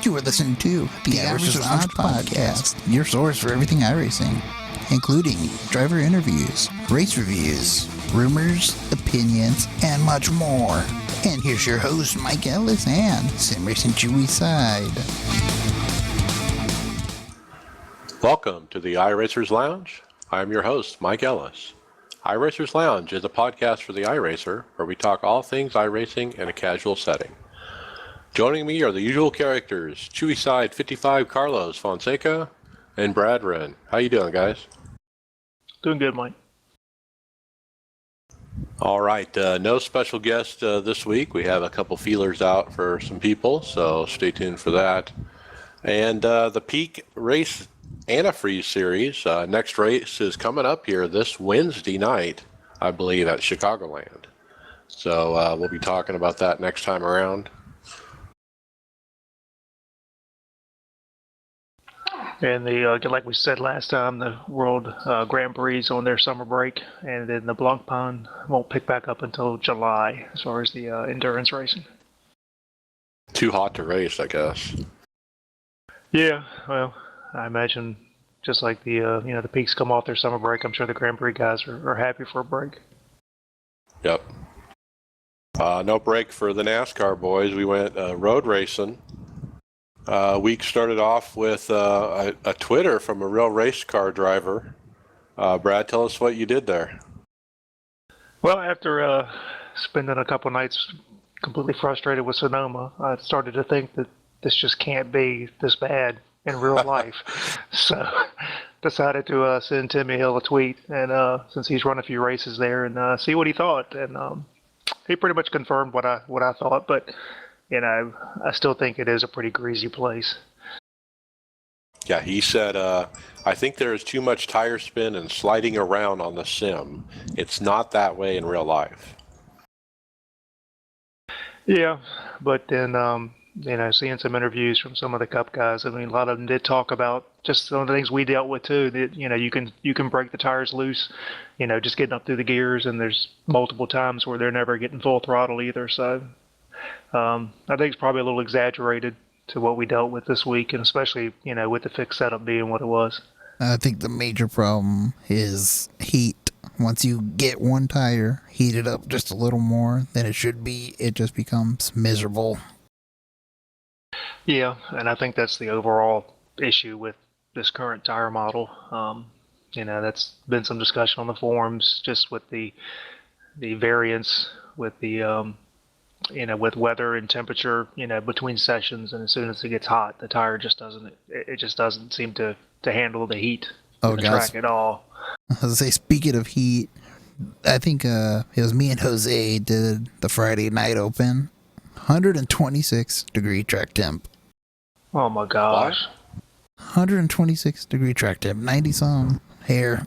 You are listening to the iRacers Lounge Podcast, your source for everything iRacing, including driver interviews, race reviews, rumors, opinions, and much more. And here's your host, Mike Ellis and Sim Racing Chewy Side. Welcome to the iRacers Lounge. I'm your host, Mike Ellis. iRacers Lounge is a podcast for the iRacer where we talk all things iRacing in a casual setting. Joining me are the usual characters, Chewy Side 55 Carlos Fonseca and Brad Wren. How you doing, guys? Doing good, Mike. All right, no special guest this week. We have a couple feelers out for some people, so stay tuned for that. And the Peak Race Antifreeze Series, next race is coming up here this Wednesday night, I believe, at Chicagoland. So we'll be talking about that next time around. And the like we said last time, the World Grand Prix is on their summer break, and then the Blancpain won't pick back up until July as far as the endurance racing. Too hot to race, I guess. Yeah, well, I imagine just like the the Peaks come off their summer break, I'm sure the Grand Prix guys are happy for a break. Yep. No break for the NASCAR boys. We went road racing. Week started off with a Twitter from a real race car driver. Brad, tell us what you did there. Well, after spending a couple nights completely frustrated with Sonoma, I started to think that this just can't be this bad in real life. So decided to send Timmy Hill a tweet, and since he's run a few races there, and see what he thought. And he pretty much confirmed what I thought, but I still think it is a pretty greasy place. Yeah, he said, I think there is too much tire spin and sliding around on the sim. It's not that way in real life. Yeah, but then seeing some interviews from some of the Cup guys, I mean, a lot of them did talk about just some of the things we dealt with too. That you can break the tires loose, just getting up through the gears, and there's multiple times where they're never getting full throttle either. So I think it's probably a little exaggerated to what we dealt with this week, and especially with the fixed setup being what it was. I think the major problem is heat. Once you get one tire heated up just a little more than it should be, it just becomes miserable. Yeah, and I think that's the overall issue with this current tire model. That's been some discussion on the forums, just with the variance with the with weather and temperature, between sessions, and as soon as it gets hot, the tire just doesn't seem to handle the heat of the track at all. I was gonna say, speaking of heat, I think it was me and Jose did the Friday night open. 126 degree track temp. Oh my gosh. 126 degree track temp, 90 some hair.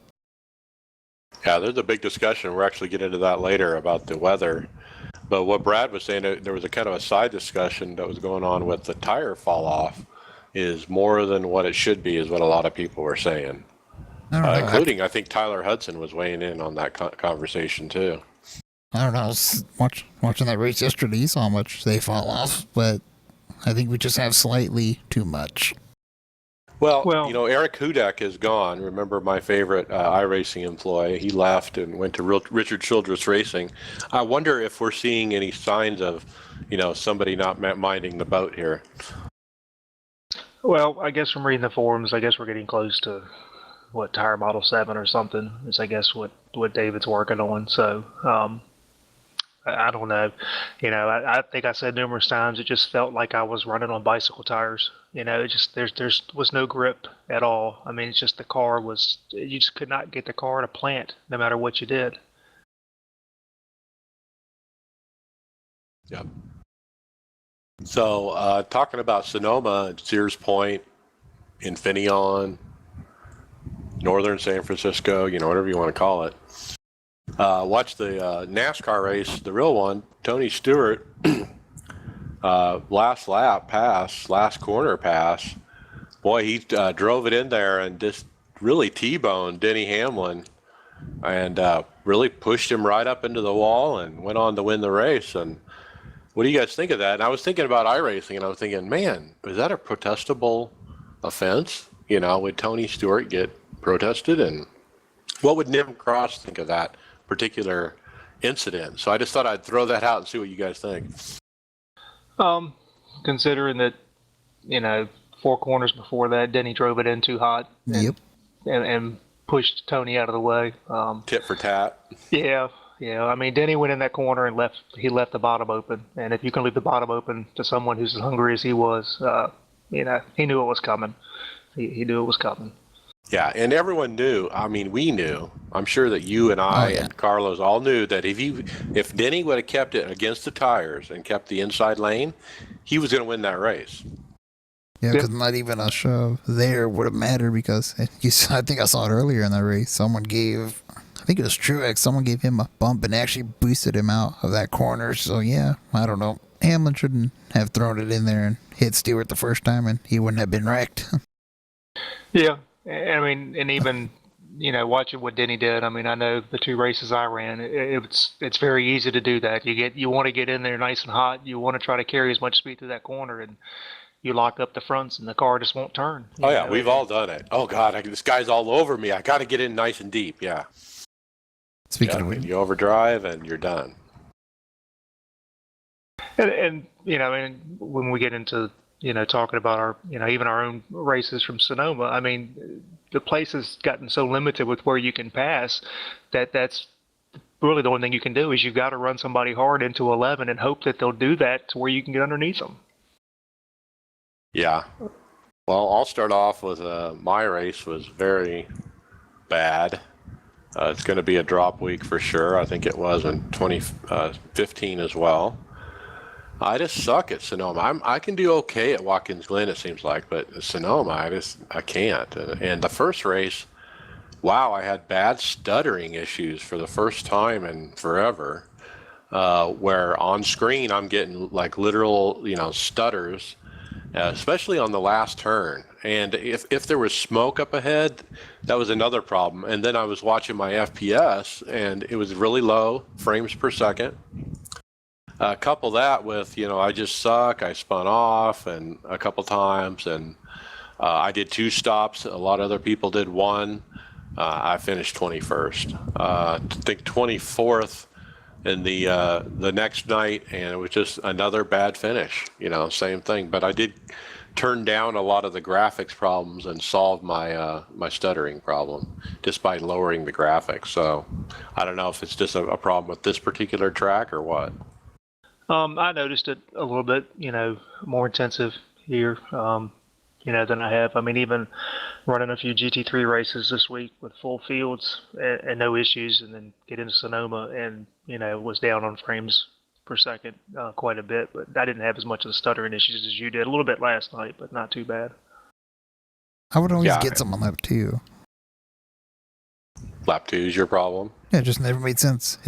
Yeah, there's a big discussion. We're actually getting into that later about the weather. But what Brad was saying, there was a kind of a side discussion that was going on with the tire fall off is more than what it should be, is what a lot of people were saying. Including, I think Tyler Hudson was weighing in on that conversation too. I don't know. I was watching that race yesterday. You saw how much they fall off, but I think we just have slightly too much. Well, Eric Hudak is gone. Remember my favorite iRacing employee? He left and went to Richard Childress Racing. I wonder if we're seeing any signs of, somebody not minding the boat here. Well, I guess from reading the forums, I guess we're getting close to tire model 7 or something is, I guess, what David's working on. So I don't know. I think I said numerous times, it just felt like I was running on bicycle tires. It just there was no grip at all. I mean, it's just you just could not get the car to plant no matter what you did. Yep. So talking about Sonoma, Sears Point, Infineon, Northern San Francisco, whatever you want to call it. Watch the NASCAR race, the real one. Tony Stewart, last corner pass. Boy, he drove it in there and just really T-boned Denny Hamlin and really pushed him right up into the wall and went on to win the race. And What do you guys think of that? And I was thinking about iRacing, and I was thinking, man, is that a protestable offense? You know, would Tony Stewart get protested? And what would Nim Cross think of that particular incident? So I just thought I'd throw that out and see what you guys think. Considering that, 4 corners before that, Denny drove it in too hot. Yep. And pushed Tony out of the way. Tit for tat. Yeah. I mean, Denny went in that corner and left the bottom open. And if you can leave the bottom open to someone who's as hungry as he was, he knew it was coming. He knew it was coming. Yeah, and everyone knew. I mean, we knew. I'm sure that you and I and Carlos all knew that if Denny would have kept it against the tires and kept the inside lane, he was going to win that race. Yeah, because not even a shove there would have mattered, because I think I saw it earlier in that race. I think it was Truex, someone gave him a bump and actually boosted him out of that corner. So, yeah, I don't know. Hamlin shouldn't have thrown it in there and hit Stewart the first time, and he wouldn't have been wrecked. Yeah, I mean, and even, watching what Denny did, I mean, I know the 2 races I ran, it's very easy to do that. You want to get in there nice and hot. You want to try to carry as much speed through that corner, and you lock up the fronts and the car just won't turn. Oh, yeah, we've all done it. Oh, God, this guy's all over me. I got to get in nice and deep, yeah. Speaking of which, you overdrive and you're done. And when we get into, talking about our, even our own races from Sonoma, I mean, the place has gotten so limited with where you can pass that's really the only thing you can do is you've got to run somebody hard into 11 and hope that they'll do that to where you can get underneath them. Yeah. Well, I'll start off with my race was very bad. It's going to be a drop week for sure. I think it was in 2015 as well. I just suck at Sonoma. I can do okay at Watkins Glen, it seems like, but Sonoma, I can't. And the first race, wow, I had bad stuttering issues for the first time in forever, where on screen I'm getting like literal, stutters, especially on the last turn. And if there was smoke up ahead, that was another problem. And then I was watching my FPS, and it was really low frames per second. Couple that with, I just suck. I spun off and a couple times, and I did 2 stops. A lot of other people did 1. I finished 21st. I think 24th in the next night, and it was just another bad finish. Same thing. But I did turn down a lot of the graphics problems and solve my my stuttering problem just by lowering the graphics. So I don't know if it's just a problem with this particular track or what. I noticed it a little bit, more intensive here, than I have. I mean, even running a few GT3 races this week with full fields and no issues, and then get into Sonoma and, was down on frames per second quite a bit. But I didn't have as much of the stuttering issues as you did. A little bit last night, but not too bad. I would always get some on lap 2. Lap 2 is your problem? Yeah, it just never made sense.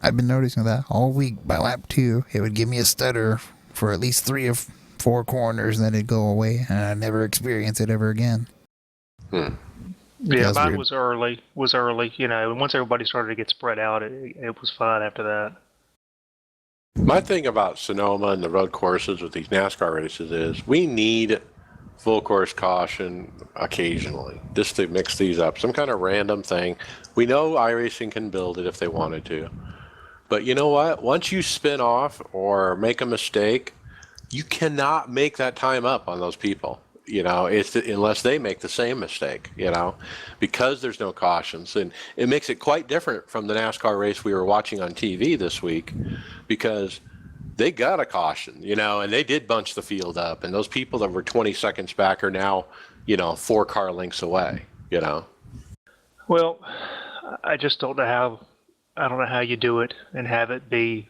I've been noticing that all week. By lap 2, it would give me a stutter for at least 3 or 4 corners, and then it'd go away, and I'd never experience it ever again. Yeah, mine was early, and once everybody started to get spread out, it was fine after that. My thing about Sonoma and the road courses with these NASCAR races is we need full course caution occasionally, just to mix these up. Some kind of random thing. We know iRacing can build it if they wanted to. But you know what? Once you spin off or make a mistake, you cannot make that time up on those people. Unless they make the same mistake, because there's no cautions. And it makes it quite different from the NASCAR race we were watching on TV this week, because they got a caution, and they did bunch the field up, and those people that were 20 seconds back are now, 4 car lengths away, Well, I just don't know how you do it and have it be,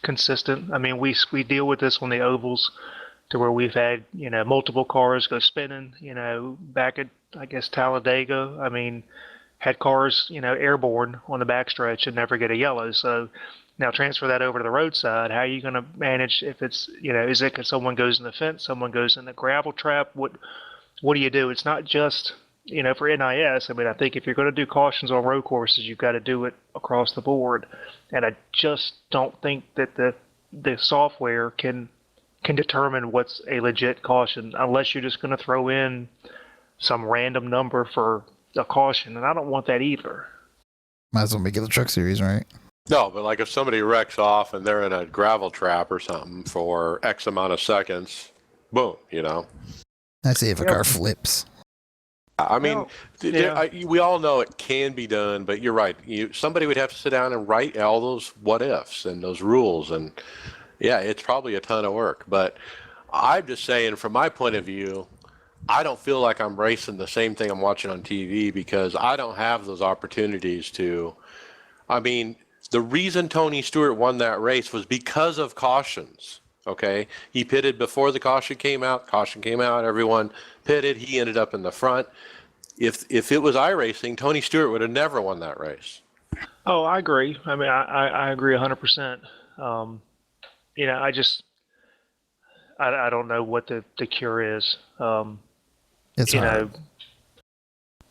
consistent. I mean, we deal with this on the ovals to where we've had, multiple cars go spinning, back at, I guess, Talladega. I mean, had cars, airborne on the backstretch and never get a yellow. So now transfer that over to the roadside. How are you going to manage if it's, is it because someone goes in the fence, someone goes in the gravel trap? What do you do? It's not just, for NIS, I mean, I think if you're going to do cautions on road courses, you've got to do it across the board. And I just don't think that the software can determine what's a legit caution unless you're just going to throw in some random number for a caution, and I don't want that either. Might as well make it the truck series, right? No, but like if somebody wrecks off and they're in a gravel trap or something for X amount of seconds, boom, I say if a car flips. I mean, Well, yeah. we all know it can be done, but you're right. Somebody would have to sit down and write all those what ifs and those rules, and yeah, it's probably a ton of work. But I'm just saying, from my point of view, I don't feel like I'm racing the same thing I'm watching on TV because I don't have those opportunities to. I mean, the reason Tony Stewart won that race was because of cautions. Okay, he pitted before the caution came out. Caution came out. Everyone pitted. He ended up in the front. If it was iRacing, Tony Stewart would have never won that race. Oh, I agree. I mean, I agree 100%. I just I don't know what the cure is. It's hard.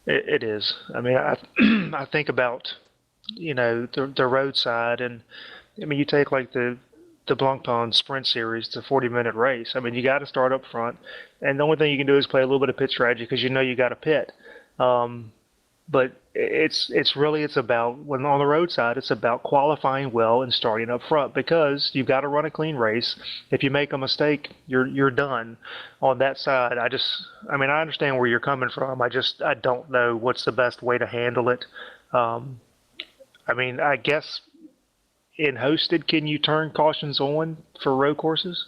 It is. I mean, I think about the roadside, and I mean, you take like the Blancpain Sprint Series, it's a 40-minute race. I mean, you got to start up front, and the only thing you can do is play a little bit of pit strategy because you got to pit. But it's about, when on the roadside, it's about qualifying well and starting up front because you've got to run a clean race. If you make a mistake, you're done. On that side, I mean, I understand where you're coming from. I don't know what's the best way to handle it. I mean, I guess in hosted, can you turn cautions on for road courses?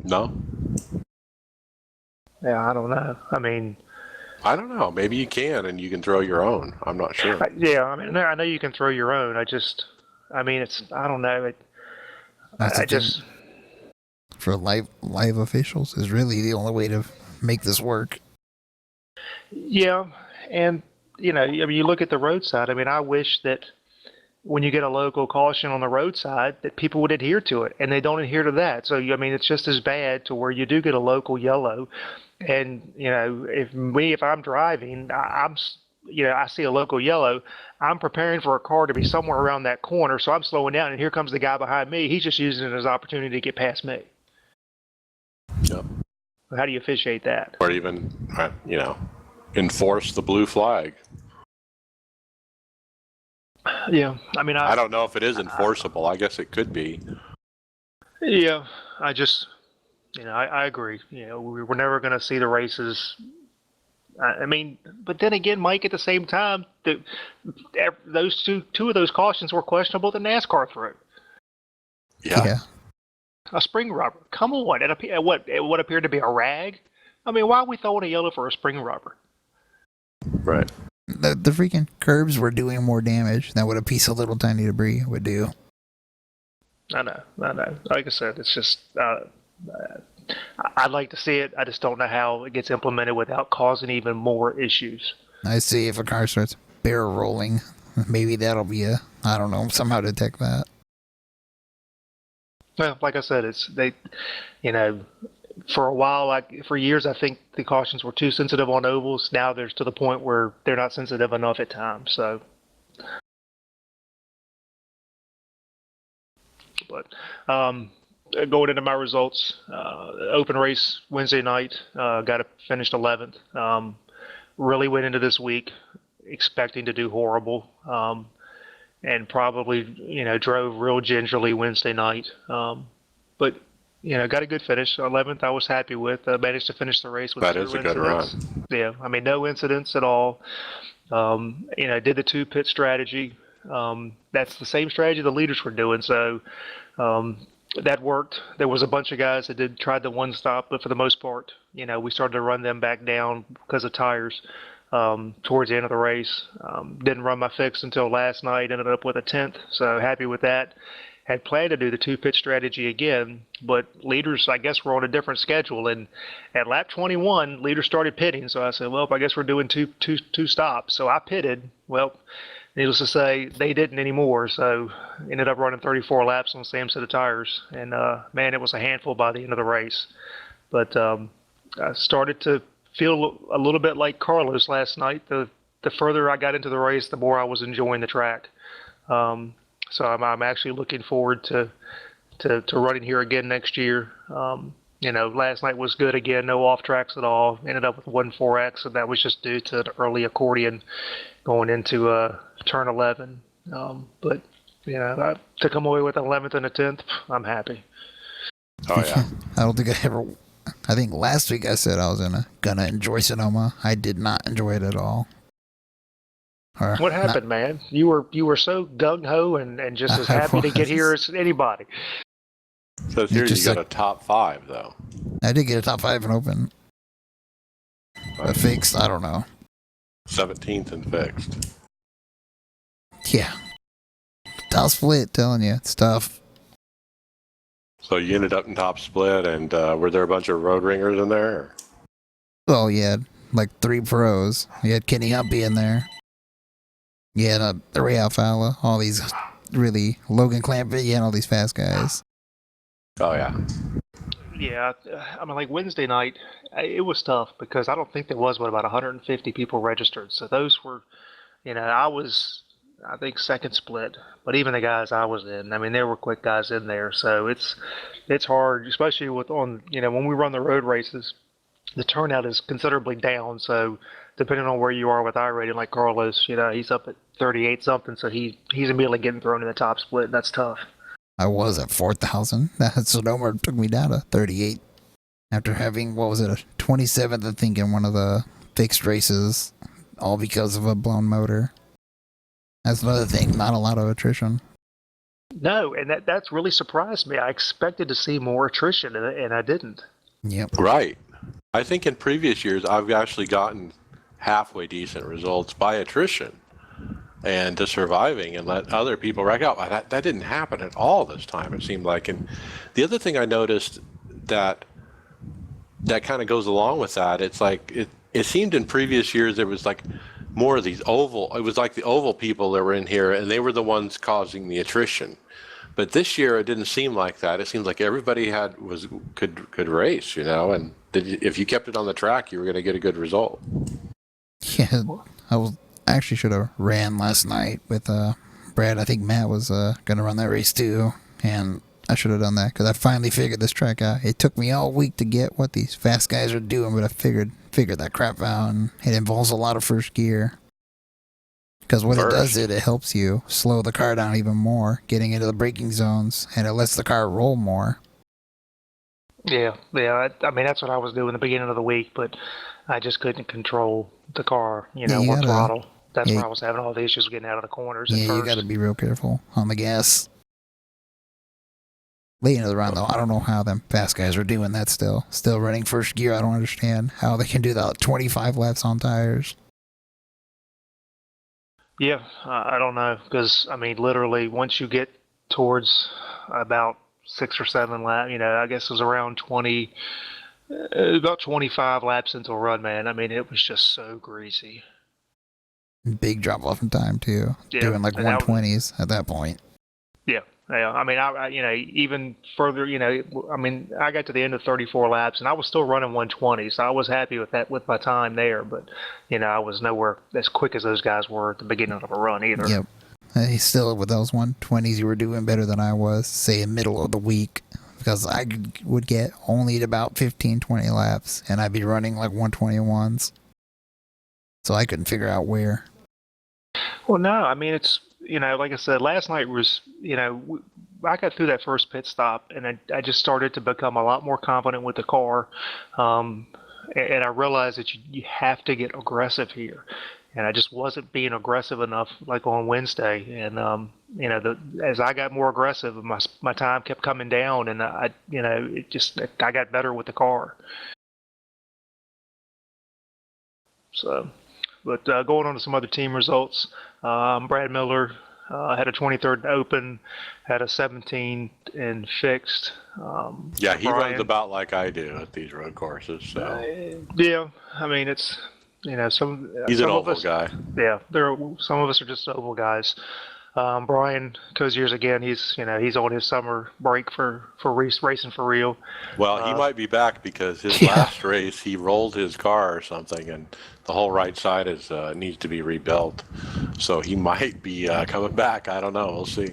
No. Yeah, I don't know. I mean, I don't know. Maybe you can, and you can throw your own. I'm not sure. yeah, I mean, I know you can throw your own. I mean, I don't know. For live officials is really the only way to make this work. Yeah, and I mean, you look at the roadside. I mean, I wish that when you get a local caution on the roadside, that people would adhere to it, and they don't adhere to that. So, I mean, it's just as bad to where you do get a local yellow, and if I'm driving, I see a local yellow, I'm preparing for a car to be somewhere around that corner, so I'm slowing down, and here comes the guy behind me. He's just using it as an opportunity to get past me. Yep. How do you officiate that? Or even, enforce the blue flag. Yeah, I mean, I don't know if it is enforceable. I guess it could be. Yeah, I just, I agree. We're never going to see the races. I mean, but then again, Mike, at the same time, those two of those cautions were questionable that NASCAR threw. Yeah. A spring rubber. Come on. What appeared to be a rag? I mean, why are we throwing a yellow for a spring rubber? Right. The freaking curbs were doing more damage than what a piece of little tiny debris would do. I know. Like I said, it's just, I'd like to see it. I just don't know how it gets implemented without causing even more issues. I see if a car starts barrel rolling, maybe that'll be somehow detect that. Well, like I said, for a while, for years, I think the cautions were too sensitive on ovals. Now there's to the point where they're not sensitive enough at times. So, but going into my results, open race Wednesday night, finished 11th. Really went into this week expecting to do horrible, and probably drove real gingerly Wednesday night. But got a good finish. 11th, I was happy with. Managed to finish the race with that zero is a incidents. Good run. Yeah, I mean, no incidents at all. Did the 2-pit strategy. That's the same strategy the leaders were doing. So that worked. There was a bunch of guys that tried the one stop, but for the most part, we started to run them back down because of tires towards the end of the race. Didn't run my fix until last night. Ended up with a 10th. So happy with that. Had planned to do the 2-pit strategy again, but leaders, I guess, were on a different schedule. And at lap 21, leaders started pitting. So I said, well, I guess we're doing two stops. So I pitted. Well, needless to say, they didn't anymore. So ended up running 34 laps on the same set of tires. And man, it was a handful by the end of the race. But I started to feel a little bit like Carlos last night. The further I got into the race, the more I was enjoying the track. So I'm actually looking forward to running here again next year. Last night was good again, no off tracks at all. Ended up with 1.4x, and that was just due to the early accordion going into turn 11. But to come away with an 11th and a 10th, I'm happy. Oh yeah. I don't think I think last week I said I was gonna enjoy Sonoma. I did not enjoy it at all. What happened, man? You were so gung ho and just as happy to get here as anybody. So here you got a top 5 though. I did get a top 5 in open. A fixed, I don't know. 17th and fixed. Yeah. Top split, telling you, it's tough. So you ended up in top split, and were there a bunch of road ringers in there? Or? Well, you had like 3 pros. You had Kenny Humpy in there. You had Ray Alfala, all these really Logan Clampett, you had all these fast guys. Oh yeah. Yeah, I mean, like Wednesday night, it was tough because I don't think there was about 150 people registered. So those were, I think second split, but even the guys I was in, I mean, there were quick guys in there. So it's hard, especially when we run the road races, the turnout is considerably down. So depending on where you are with iRating, like Carlos, he's up at 38 something, so he's immediately getting thrown in the top split. And that's tough. I was at 4,000. That Sonoma took me down to 38 after having, what was it, a 27th, I think, in one of the fixed races, all because of a blown motor. That's another thing, not a lot of attrition. No, and that's really surprised me. I expected to see more attrition, and I didn't. Yep. Right. I think in previous years, I've actually gotten halfway decent results by attrition and just surviving and let other people rack out. That didn't happen at all this time, it seemed like. And the other thing I noticed that kind of goes along with that, it's like it seemed in previous years there was like more of these oval. It was like the oval people that were in here, and they were the ones causing the attrition. But this year it didn't seem like that. It seems like everybody could race, and if you kept it on the track, you were going to get a good result. Yeah, I actually should have ran last night with Brad. I think Matt was going to run that race too, and I should have done that because I finally figured this track out. It took me all week to get what these fast guys are doing, but I figured that crap out, and it involves a lot of first gear. Because what it does, it helps you slow the car down even more, getting into the braking zones, and it lets the car roll more. Yeah. I mean, that's what I was doing at the beginning of the week, but I just couldn't control the car, one throttle. That's where I was having all the issues getting out of the corners. Yeah, you got to be real careful on the gas. Late into the run, though, I don't know how them fast guys are doing that still. Still running first gear. I don't understand how they can do that 25 laps on tires. Yeah, I don't know, because, I mean, literally, once you get towards about 6 or 7 laps, I guess it was around 25 laps into a run, man. I mean, it was just so greasy. Big drop off in time, too. Yeah, doing like 120s at that point. Yeah. Yeah, I mean, I even further, I mean, I got to the end of 34 laps, and I was still running 120, so I was happy with that, with my time there. But, I was nowhere as quick as those guys were at the beginning of a run either. Yep. Still, with those 120s, you were doing better than I was, say, in middle of the week, because I would get only at about 15, 20 laps, and I'd be running like 121s. So I couldn't figure out where. Well, no, I mean, it's, like I said, last night was, I got through that first pit stop, and I just started to become a lot more confident with the car. And I realized that you have to get aggressive here. And I just wasn't being aggressive enough like on Wednesday. And, as I got more aggressive, my time kept coming down, and I got better with the car. So, but going on to some other team results, Brad Miller had a 23rd open, had a 17 in fixed. Yeah, he runs about like I do at these road courses. So yeah, I mean it's he's an oval guy. Yeah, some of us are just oval guys. Brian Cozier's again. He's on his summer break for racing for real. Well, he might be back because his Yeah. last race he rolled his car or something, and the whole right side is needs to be rebuilt. So he might be coming back. I don't know. We'll see.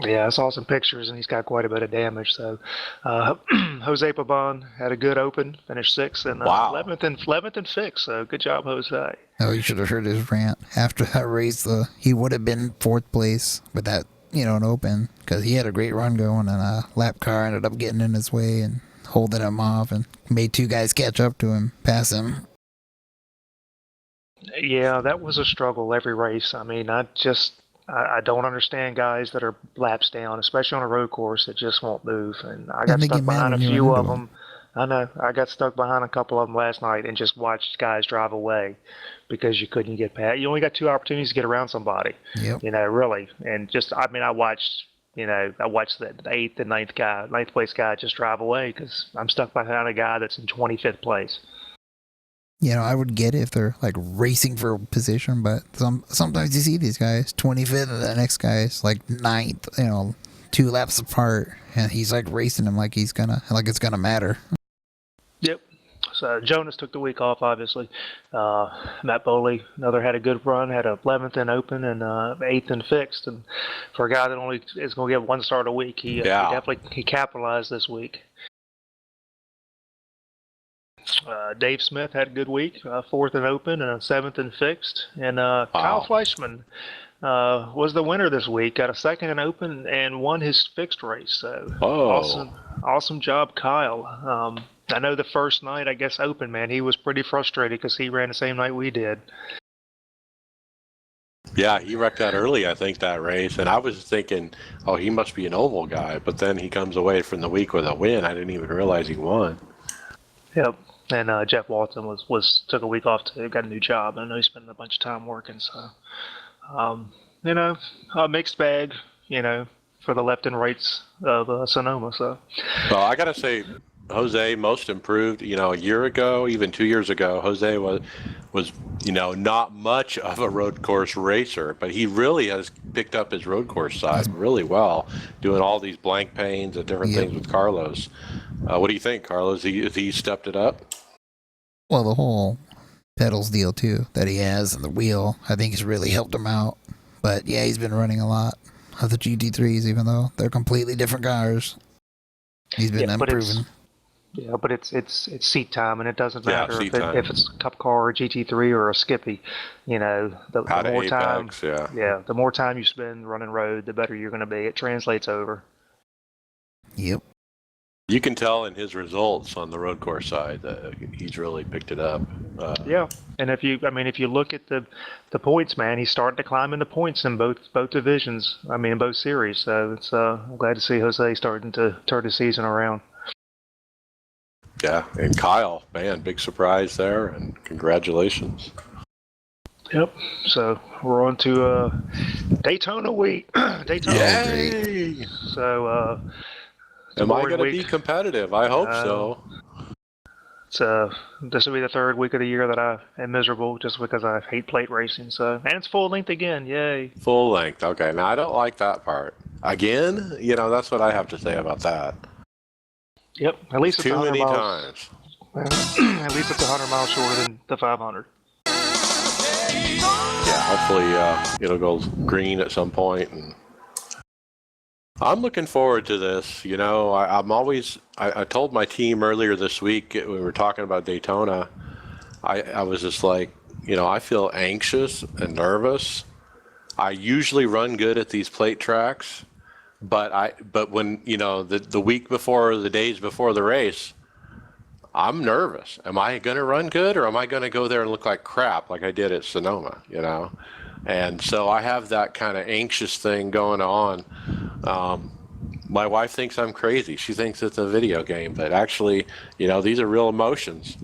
Yeah, I saw some pictures, and he's got quite a bit of damage. So, Jose Pabon had a good open, finished sixth, and Wow. 11th and sixth. So, good job, Jose. Oh, you should have heard his rant after that race. He would have been fourth place with that, an open, because he had a great run going, and a lap car ended up getting in his way and holding him off, and made two guys catch up to him, pass him. Yeah, that was a struggle every race. I mean, I don't understand guys that are laps down, especially on a road course that just won't move. And I got they stuck get mad behind a when you few run of into them. I know. I got stuck behind a couple of them last night and just watched guys drive away because you couldn't get past. You only got two opportunities to get around somebody. Yep. Really. And I watched. I watched the eighth and ninth place guy just drive away because I'm stuck behind a guy that's in 25th place. I would get it if they're like racing for a position, but sometimes you see these guys 25th and the next guy's like ninth, 2 laps apart, and he's like racing him like it's gonna matter. Yep. So Jonas took the week off, obviously. Matt Boley, had a good run, had a 11th in open and 8th in fixed. And for a guy that only is going to get one start a week, he definitely capitalized this week. Dave Smith had a good week, 4th in open and 7th in fixed. And Kyle Fleischman was the winner this week, got a 2nd in open and won his fixed race. So awesome job, Kyle. I know the first night, I guess, open, man, he was pretty frustrated because he ran the same night we did. Yeah, he wrecked out early, I think, that race. And I was thinking, oh, he must be an oval guy. But then he comes away from the week with a win. I didn't even realize he won. Yep. And Jeff Walton took a week off to got a new job. I know he's spending a bunch of time working. So, a mixed bag, for the left and rights of Sonoma. So, well, I got to say, Jose most improved. A year ago, even 2 years ago, Jose was not much of a road course racer, but he really has picked up his road course side really well, doing all these blank panes and different things with Carlos. What do you think, Carlos? Has he stepped it up? Well, the whole pedals deal too that he has and the wheel, I think has really helped him out. But yeah, he's been running a lot of the GT3s, even though they're completely different cars. He's been improving. But it's seat time, and it doesn't matter if it's a Cup car or a GT3 or a Skippy. The more time, the more time you spend running road, the better you're going to be. It translates over. Yep. You can tell in his results on the road course side that he's really picked it up. And if you look at the points, man, he's starting to climb in the points in both divisions. In both series. So it's I'm glad to see Jose starting to turn the season around. Yeah, and Kyle, man, big surprise there, and congratulations. Yep. So we're on to Daytona week. Daytona. Yay! So. Am I going to be competitive? I hope so. This will be the 3rd week of the year that I am miserable just because I hate plate racing. So, and it's full length again. Yay. Full length. Okay. Now I don't like that part. Again, that's what I have to say about that. Yep. At least it's too many miles. times. At least it's 100 miles shorter than the 500. Yeah. Hopefully, it'll go green at some point and. I'm looking forward to this. I told my team earlier this week, we were talking about Daytona. I was just like, I feel anxious and nervous. I usually run good at these plate tracks, but when, the week before or the days before the race, I'm nervous. Am I going to run good or am I going to go there and look like crap like I did at Sonoma, And so I have that kind of anxious thing going on. My wife thinks I'm crazy. She thinks it's a video game, but actually, these are real emotions.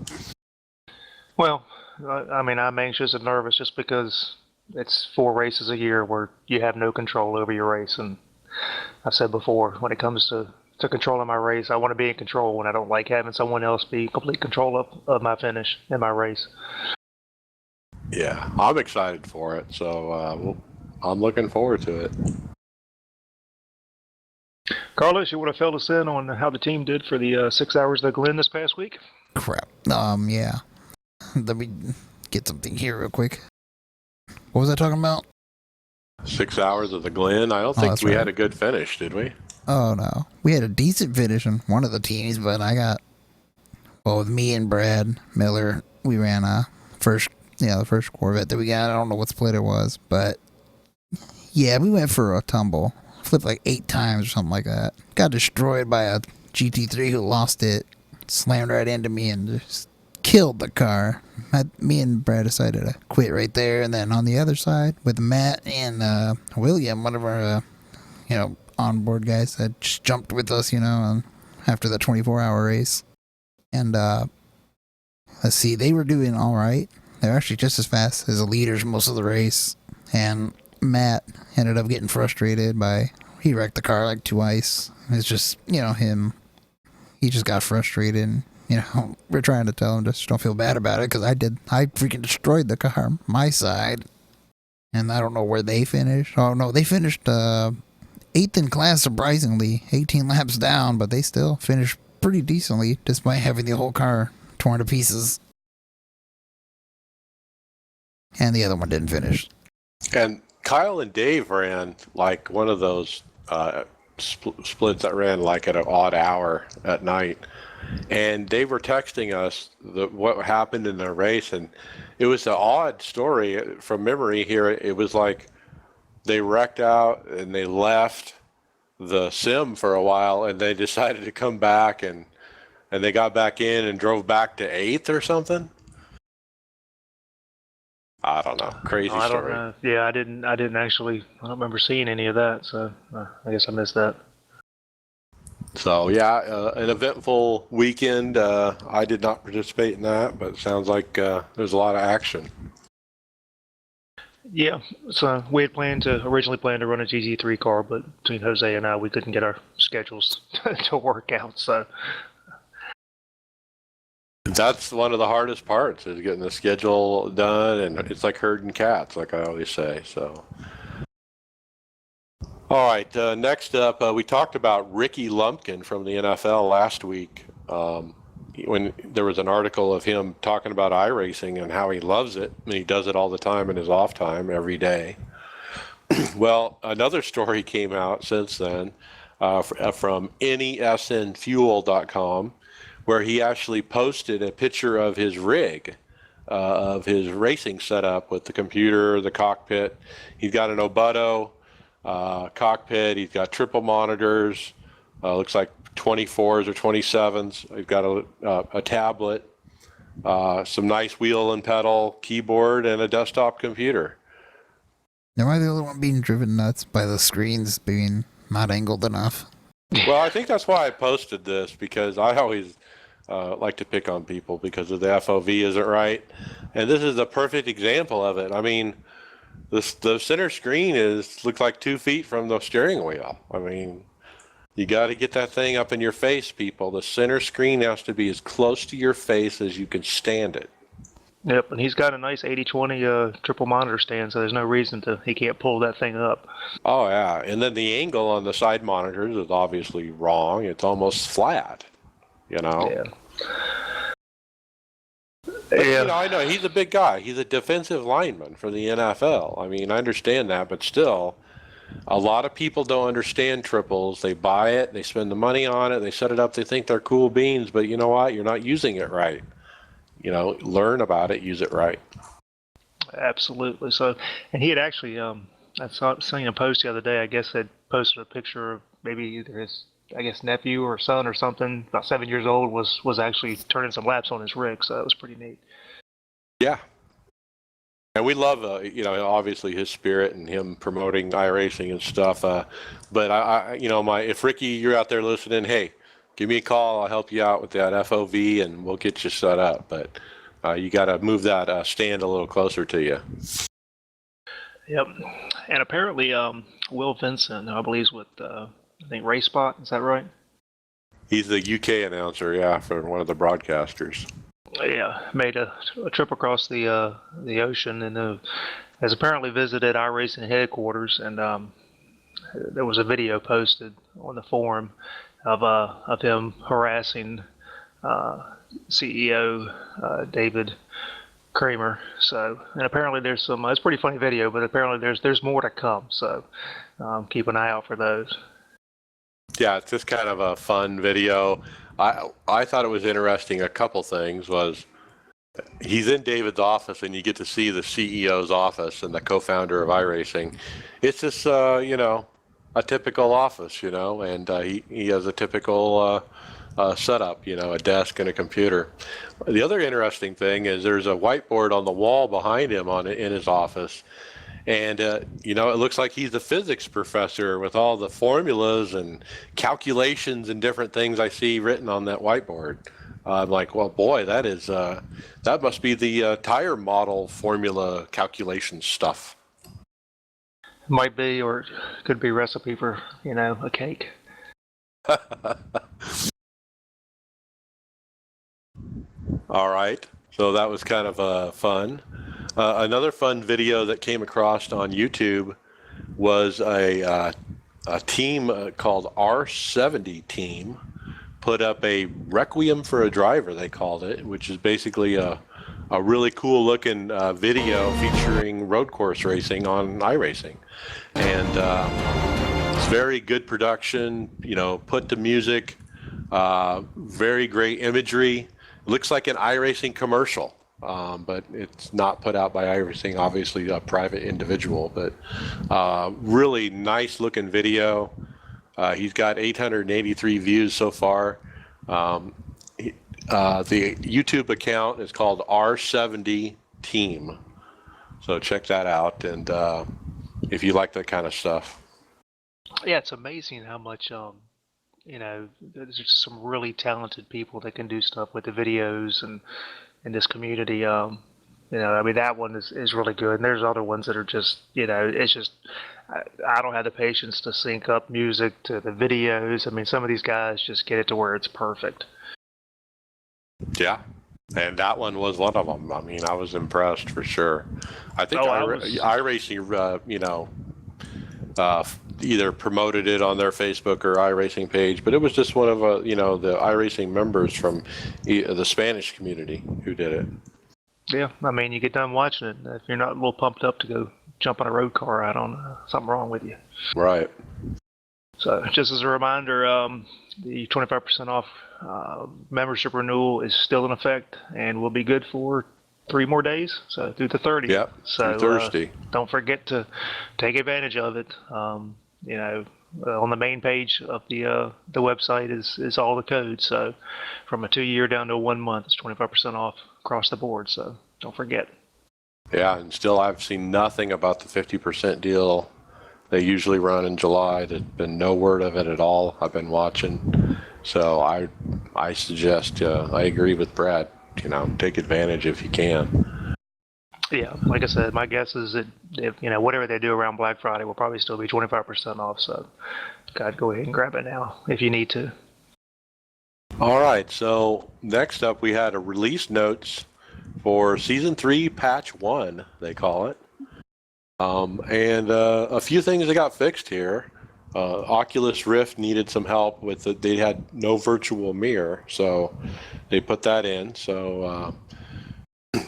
Well, I'm anxious and nervous just because it's 4 races a year where you have no control over your race. And I've said before, when it comes to controlling my race, I want to be in control when I don't like having someone else be complete control of my finish in my race. Yeah, I'm excited for it. So I'm looking forward to it. Carlos, you want to fill us in on how the team did for the 6 hours of Glen this past week? Crap. Yeah. Let me get something here real quick. What was I talking about? 6 hours of the Glen. I don't think we had a good finish, did we? Oh, no. We had a decent finish in one of the teams, but with me and Brad Miller, we ran the first Corvette that we got. I don't know what split it was, but yeah, we went for a tumble. Flipped like 8 times or something like that. Got destroyed by a GT3 who lost it. Slammed right into me and just killed the car. Me and Brad decided to quit right there. And then on the other side with Matt and William, one of our onboard guys that just jumped with us, after the 24-hour race. And let's see, they were doing all right. They're actually just as fast as the leaders most of the race. And Matt ended up getting frustrated he wrecked the car like twice. It's just, him. He just got frustrated. And, we're trying to tell him just don't feel bad about it because I freaking destroyed the car, my side. And I don't know where they finished. Oh, no, they finished 8th in class, surprisingly. 18 laps down, but they still finished pretty decently despite having the whole car torn to pieces. And the other one didn't finish. And Kyle and Dave ran like one of those splits that ran like at an odd hour at night. And they were texting us what happened in the race. And it was an odd story from memory here. It was like they wrecked out and they left the sim for a while and they decided to come back and they got back in and drove back to 8th or something. I don't know. Crazy story. I don't know. Yeah, I don't remember seeing any of that, so I guess I missed that. So, yeah, an eventful weekend. I did not participate in that, but it sounds like there's a lot of action. Yeah, so we had originally planned to run a GT3 car, but between Jose and I, we couldn't get our schedules to work out, so... That's one of the hardest parts, is getting the schedule done, and it's like herding cats, like I always say. So, all right, next up, we talked about Ricky Lumpkin from the NFL last week when there was an article of him talking about iRacing and how he loves it, and he does it all the time in his off time every day. Well, another story came out since then from nesnfuel.com, where he actually posted a picture of his rig, of his racing setup with the computer, the cockpit. He's got an Obuto cockpit. He's got triple monitors. Looks like 24s or 27s. He's got a tablet, some nice wheel and pedal, keyboard, and a desktop computer. Am I the only one being driven nuts by the screens being not angled enough? Well, I think that's why I posted this, because I always like to pick on people because of the FOV isn't right. And this is a perfect example of it. I mean, the center screen looks like 2 feet from the steering wheel. I mean, you got to get that thing up in your face, people. The center screen has to be as close to your face as you can stand it. Yep, and he's got a nice 80/20 triple monitor stand, so there's no reason he can't pull that thing up. Oh, yeah. And then the angle on the side monitors is obviously wrong. It's almost flat, Yeah. But, I know he's a big guy. He's a defensive lineman for the NFL. I mean, I understand that, but still, a lot of people don't understand triples. They buy it, they spend the money on it, they set it up, they think they're cool beans, but you know what? You're not using it right. Learn about it, use it right. Absolutely. So, and he had actually, I seen a post the other day, I guess had posted a picture of maybe either his, nephew or son or something, about 7 years old, was actually turning some laps on his rig, so that was pretty neat. Yeah. And we love, obviously his spirit and him promoting iRacing and stuff. But if Ricky, you're out there listening, hey, give me a call. I'll help you out with that FOV and we'll get you set up. But you got to move that stand a little closer to you. Yep. And apparently, Will Vincent, I believe, is with, I think, Race Spot. Is that right? He's the UK announcer, yeah, for one of the broadcasters. Yeah, made a trip across the ocean and has apparently visited iRacing headquarters, and there was a video posted on the forum of him harassing uh, CEO David Kramer. So, and apparently there's some. It's a pretty funny video, but apparently there's more to come. So, keep an eye out for those. Yeah, it's just kind of a fun video. I thought it was interesting. A couple things was he's in David's office, and you get to see the CEO's office and the co-founder of iRacing. It's just a typical office, and he has a typical setup, a desk and a computer. The other interesting thing is there's a whiteboard on the wall behind him in his office. And, it looks like he's a physics professor with all the formulas and calculations and different things I see written on that whiteboard. I'm like, well, boy, that must be the tire model formula calculation stuff. Might be, or could be recipe for, a cake. All right. So that was kind of fun. Another fun video that came across on YouTube was a team called R70 Team put up a Requiem for a Driver, they called it, which is basically a really cool looking video featuring road course racing on iRacing. And it's very good production, put to music, very great imagery. It looks like an iRacing commercial. But it's not put out by iRacing, obviously a private individual, but really nice looking video. He's got 883 views so far. The YouTube account is called R70 Team. So check that out, and if you like that kind of stuff. Yeah, it's amazing how much, there's just some really talented people that can do stuff with the videos and in this community. That one is really good, and there's other ones that are just, it's just, I don't have the patience to sync up music to the videos. I mean, some of these guys just get it to where it's perfect. Yeah, and that one was one of them. I mean, I was impressed for sure. I think iRacing, either promoted it on their Facebook or iRacing page, but it was just one of the iRacing members from the Spanish community who did it. Yeah, I mean, you get done watching it, if you're not a little pumped up to go jump on a road car, I don't know, something wrong with you. Right. So just as a reminder, the 25% off membership renewal is still in effect and will be good for 3 more days, so through the 30th. Yep, so through Thursday. Don't forget to take advantage of it. On the main page of the website is all the codes. So from a 2-year down to a 1 month, it's 25% off across the board. So don't forget. Yeah, and still I've seen nothing about the 50% deal they usually run in July. There's been no word of it at all. I've been watching. So I suggest, I agree with Brad, take advantage if you can. Yeah, like I said, my guess is that if, whatever they do around Black Friday will probably still be 25% off. So, God, go ahead and grab it now if you need to. All right. So next up, we had a release notes for Season 3, Patch 1, they call it. And a few things that got fixed here. Oculus Rift needed some help with it. They had no virtual mirror, so they put that in. So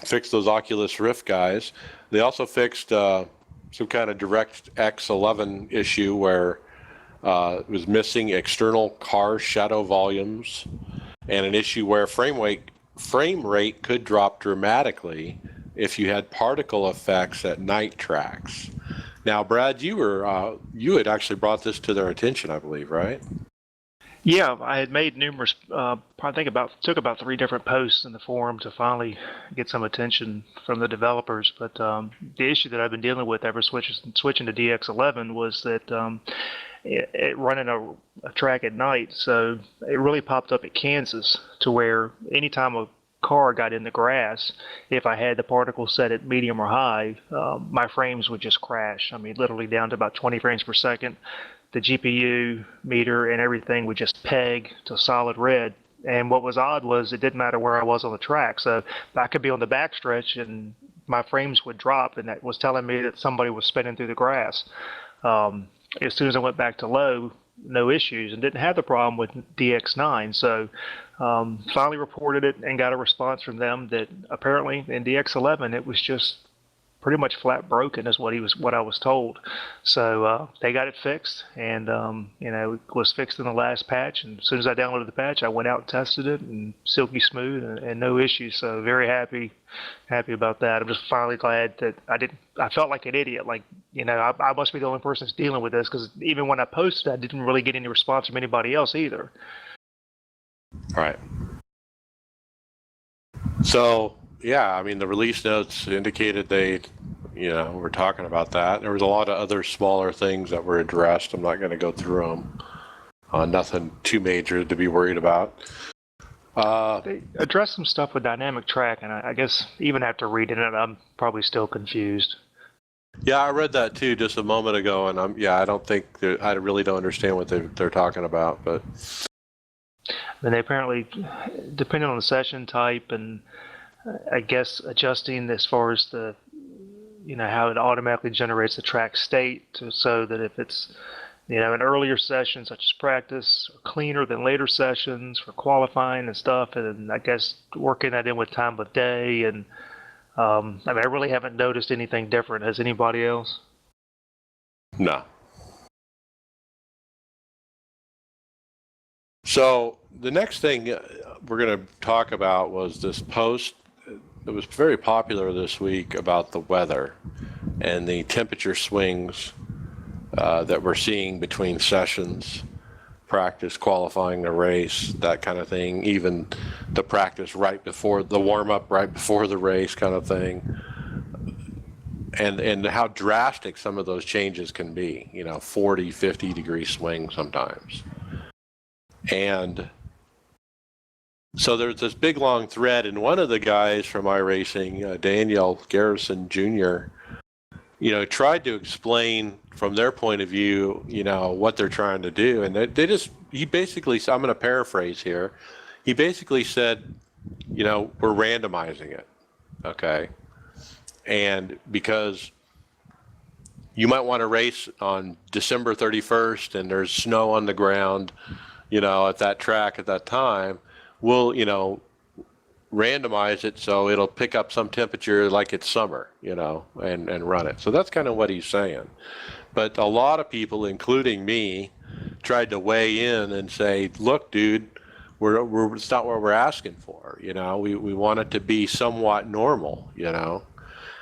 fixed those Oculus Rift guys. They also fixed some kind of DirectX 11 issue where it was missing external car shadow volumes, and an issue where frame rate could drop dramatically if you had particle effects at night tracks. Now, Brad, you had actually brought this to their attention, I believe, right? Yeah, I had made numerous. I think took about 3 different posts in the forum to finally get some attention from the developers. But the issue that I've been dealing with ever switching to DX11 was that it running a track at night, so it really popped up at Kansas to where anytime a car got in the grass, if I had the particle set at medium or high, my frames would just crash. I mean, literally down to about 20 frames per second. The GPU meter and everything would just peg to solid red And what was odd was it didn't matter where I was on the track. So I could be on the backstretch and my frames would drop, and that was telling me that somebody was spinning through the grass. As soon as I went back to low, no issues, and didn't have the problem with DX9. So finally reported it and got a response from them that apparently in DX11 it was just pretty much flat broken, is what I was told. So they got it fixed, and it was fixed in the last patch. And as soon as I downloaded the patch, I went out and tested it, and silky smooth and no issues. So very happy about that. I'm just finally glad that I felt like an idiot. Like, I must be the only person that's dealing with this, because even when I posted, I didn't really get any response from anybody else either. Right. So, yeah, I mean, the release notes indicated they, were talking about that. There was a lot of other smaller things that were addressed. I'm not going to go through them. Nothing too major to be worried about. They addressed some stuff with dynamic track, and I guess even after reading it, I'm probably still confused. Yeah, I read that too just a moment ago, and I don't think I really don't understand what they're talking about, but. And they apparently, depending on the session type, and I guess adjusting as far as the, how it automatically generates the track state, so that if it's, an earlier session such as practice, cleaner than later sessions for qualifying and stuff, and I guess working that in with time of day, and I really haven't noticed anything different. Has anybody else? No. So the next thing we're going to talk about was this post that was very popular this week about the weather and the temperature swings that we're seeing between sessions, practice, qualifying the race, that kind of thing, even the practice right before the warm-up, right before the race kind of thing, and how drastic some of those changes can be, 40, 50 degree swings sometimes. And so there's this big long thread, and one of the guys from iRacing, Daniel Garrison Jr., tried to explain from their point of view, what they're trying to do. And he basically, I'm going to paraphrase here. He basically said, we're randomizing it. Okay. And because you might want to race on December 31st and there's snow on the ground, at that track at that time, we'll, randomize it so it'll pick up some temperature like it's summer, and run it. So that's kind of what he's saying. But a lot of people, including me, tried to weigh in and say, look, dude, it's not what we're asking for. We want it to be somewhat normal,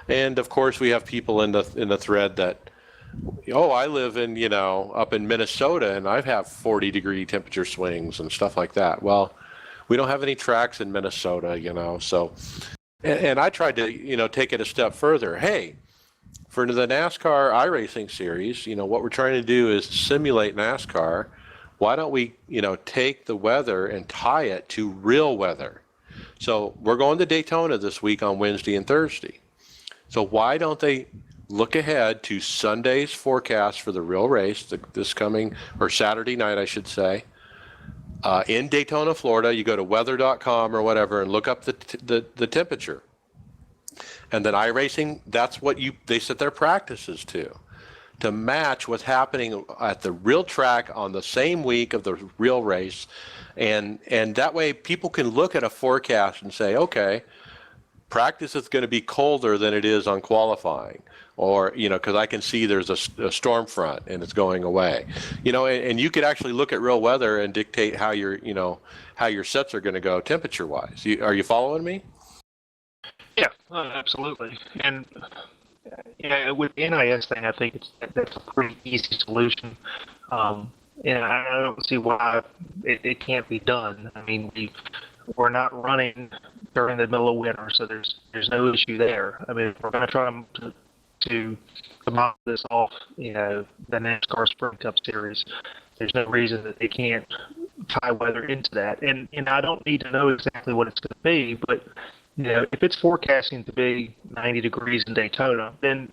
And of course we have people in the thread that, I live in, up in Minnesota, and I have 40 degree temperature swings and stuff like that. Well, we don't have any tracks in Minnesota, so, and I tried to, take it a step further. Hey, for the NASCAR iRacing series, what we're trying to do is simulate NASCAR. Why don't we, take the weather and tie it to real weather? So we're going to Daytona this week on Wednesday and Thursday. So why don't they look ahead to Sunday's forecast for the real race, this coming, or Saturday night, I should say, in Daytona, Florida. You go to weather.com or whatever and look up the temperature. And then iRacing, that's what they set their practices to match what's happening at the real track on the same week of the real race. And that way people can look at a forecast and say, okay, practice is going to be colder than it is on qualifying. Or, because I can see there's a storm front and it's going away, and you could actually look at real weather and dictate how your sets are going to go temperature wise. Are you following me? Yeah, absolutely. And with the NIS thing, I think that's a pretty easy solution. And I don't see why it can't be done. I mean, we're not running during the middle of winter, so there's no issue there. I mean, if we're going to try to mop this off, the NASCAR Sprint Cup Series, there's no reason that they can't tie weather into that. And I don't need to know exactly what it's going to be, but if it's forecasting to be 90 degrees in Daytona, then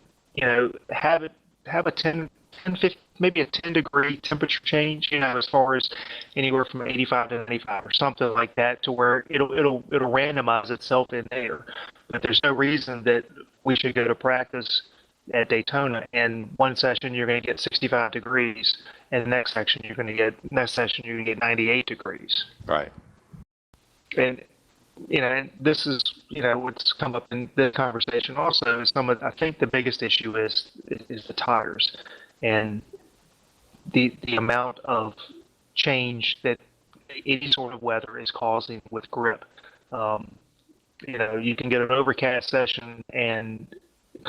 have a 10 10, 15, maybe a 10-degree temperature change, as far as anywhere from 85 to 95 or something like that, to where it'll randomize itself in there. But there's no reason that we should go to practice at Daytona and one session you're going to get 65 degrees, and the next session you're going to get 98 degrees. Right. And and this is what's come up in the conversation also is I think the biggest issue is the tires and the amount of change that any sort of weather is causing with grip. You can get an overcast session and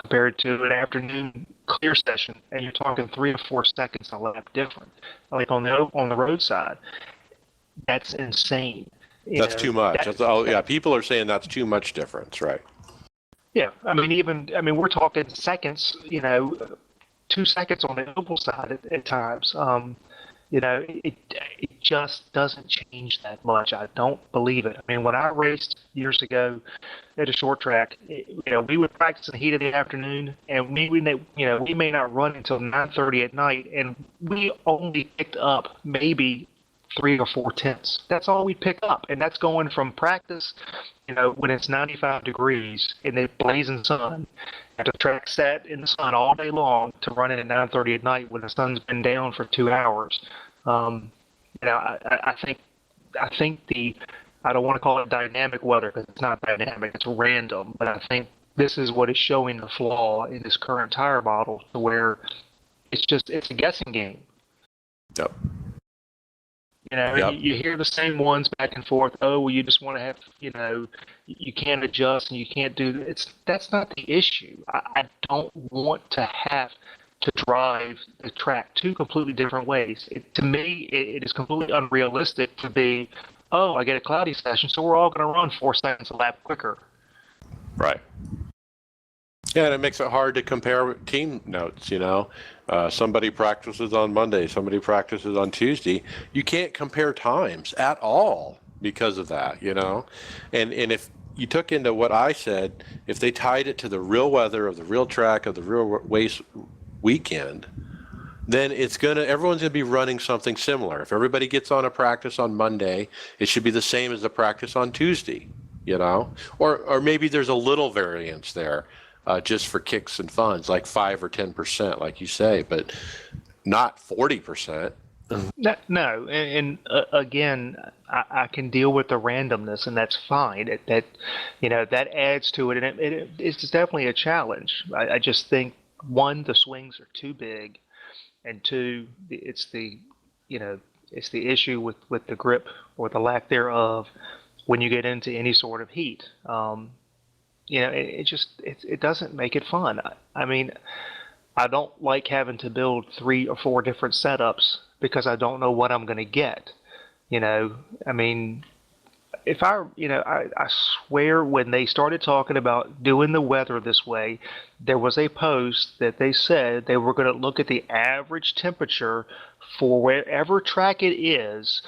compared to an afternoon clear session, and you're talking 3 to 4 seconds a lap different. Like on the roadside, that's insane. That's too much. People are saying that's too much difference, right? Yeah, we're talking seconds. 2 seconds on the oval side at times. It just doesn't change that much. I don't believe it. When I raced years ago at a short track, we would practice in the heat of the afternoon, and we may not run until 9:30 at night, and we only picked up maybe 3 or 4 tenths. That's all we pick up, and that's going from practice, when it's 95 degrees in the blazing sun, at the track set in the sun all day long, to run it at 9:30 at night when the sun's been down for 2 hours. I think I don't want to call it dynamic weather because it's not dynamic, it's random. But I think this is what is showing the flaw in this current tire model, to where it's a guessing game. Yep. You hear the same ones back and forth. Oh, well, you just want to have, you can't adjust and you can't do that's not the issue. I don't want to have to drive the track 2 completely different ways. To me, it is completely unrealistic to be, oh, I get a cloudy session, so we're all going to run 4 seconds a lap quicker. Right. Yeah, and it makes it hard to compare team notes, somebody practices on Monday, somebody practices on Tuesday. You can't compare times at all because of that, And if you took into what I said, if they tied it to the real weather of the real track of the real race weekend, then everyone's gonna be running something similar. If everybody gets on a practice on Monday, it should be the same as the practice on Tuesday, or maybe there's a little variance there. Just for kicks and funs, like 5 or 10%, like you say, but not 40%. No, and again, I can deal with the randomness, and that's fine. That adds to it, and it's definitely a challenge. I just think, one, the swings are too big, and 2, it's the issue with the grip or the lack thereof when you get into any sort of heat. It doesn't make it fun. I don't like having to build 3 or 4 different setups because I don't know what I'm going to get. If I swear when they started talking about doing the weather this way, there was a post that they said they were going to look at the average temperature for wherever track it is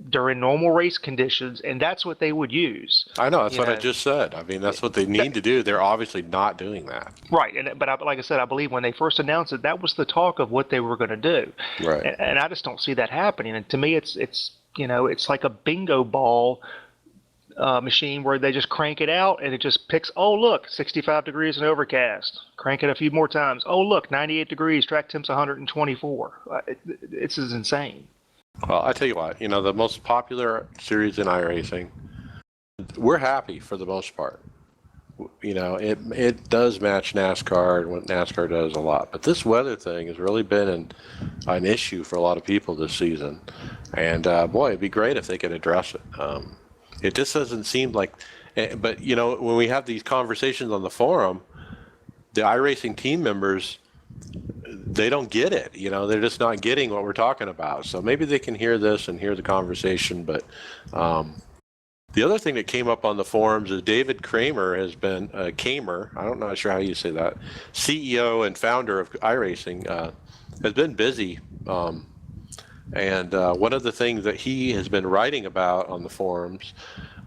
during normal race conditions, and that's what they would use. I know, that's what I just said. That's what they need to do. They're obviously not doing that. Right, but like I said, I believe when they first announced it, that was the talk of what they were going to do. Right. And I just don't see that happening. And to me, it's like a bingo ball machine where they just crank it out and it just picks, oh, look, 65 degrees and overcast. Crank it a few more times. Oh, look, 98 degrees, track temp's 124. This is insane. Well, I tell you what, the most popular series in iRacing, we're happy for the most part. It does match NASCAR and what NASCAR does a lot. But this weather thing has really been an issue for a lot of people this season. And, boy, it'd be great if they could address it. It just doesn't seem like, but when we have these conversations on the forum, the iRacing team members, they don't get it. They're just not getting what we're talking about. So maybe they can hear this and hear the conversation. But the other thing that came up on the forums is David Kramer has been, Kamer, I'm not sure how you say that, CEO and founder of iRacing, has been busy. And one of the things that he has been writing about on the forums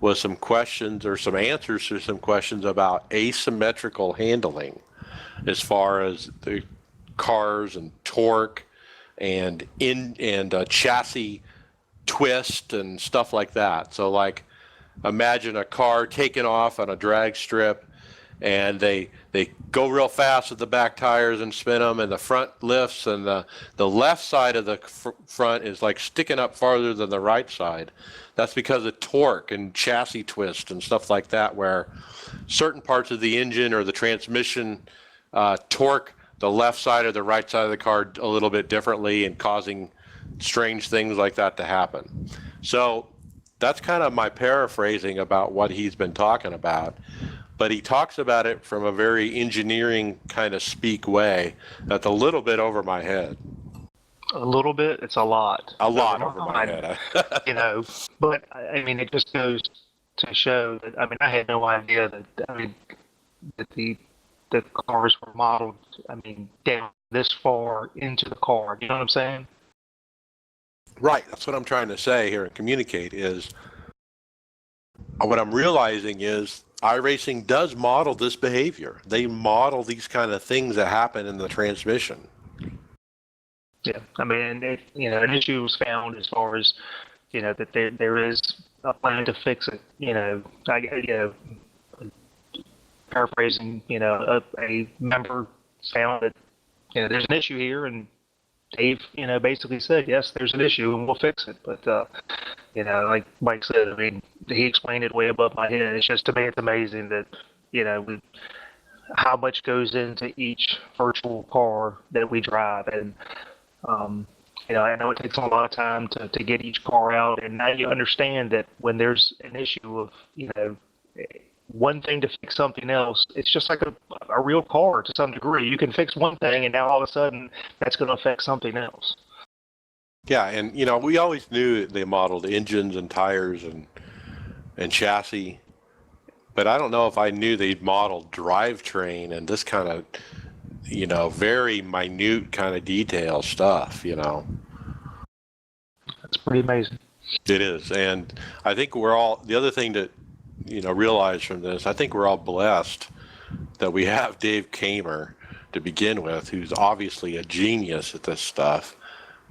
was some questions or some answers to some questions about asymmetrical handling as far as the cars and torque and chassis twist and stuff like that. So like imagine a car taking off on a drag strip, and they go real fast with the back tires and spin them, and the front lifts, and the left side of the front is like sticking up farther than the right side. That's because of torque and chassis twist and stuff like that, where certain parts of the engine or the transmission torque the left side or the right side of the car a little bit differently, and causing strange things like that to happen. So that's kind of my paraphrasing about what he's been talking about. But he talks about it from a very engineering kind of speak way that's a little bit over my head. A little bit? It's a lot. A lot over my head. You know, but I mean, it just goes to show that, I mean, I had no idea that the cars were modeled, I mean, down this far into the car. You know what I'm saying? Right. That's what I'm trying to say here and communicate is what I'm realizing is iRacing does model this behavior. They model these kind of things that happen in the transmission. Yeah. I mean, an issue was found as far as, that there is a plan to fix it. Paraphrasing, a member found that, there's an issue here, and Dave, basically said, yes, there's an issue and we'll fix it. But, like Mike said, I mean, he explained it way above my head. It's just, to me, it's amazing that, how much goes into each virtual car that we drive. And, I know it takes a lot of time to get each car out. And now you understand that when there's an issue of, one thing to fix something else, it's just like a real car to some degree. You can fix one thing, and now all of a sudden that's going to affect something else. Yeah, and we always knew they modeled engines and tires and chassis, but I don't know if I knew they modeled drivetrain and this kind of very minute kind of detail stuff. That's pretty amazing. It is, and I think the other thing to realize from this, I think we're all blessed that we have Dave Kamer to begin with, who's obviously a genius at this stuff,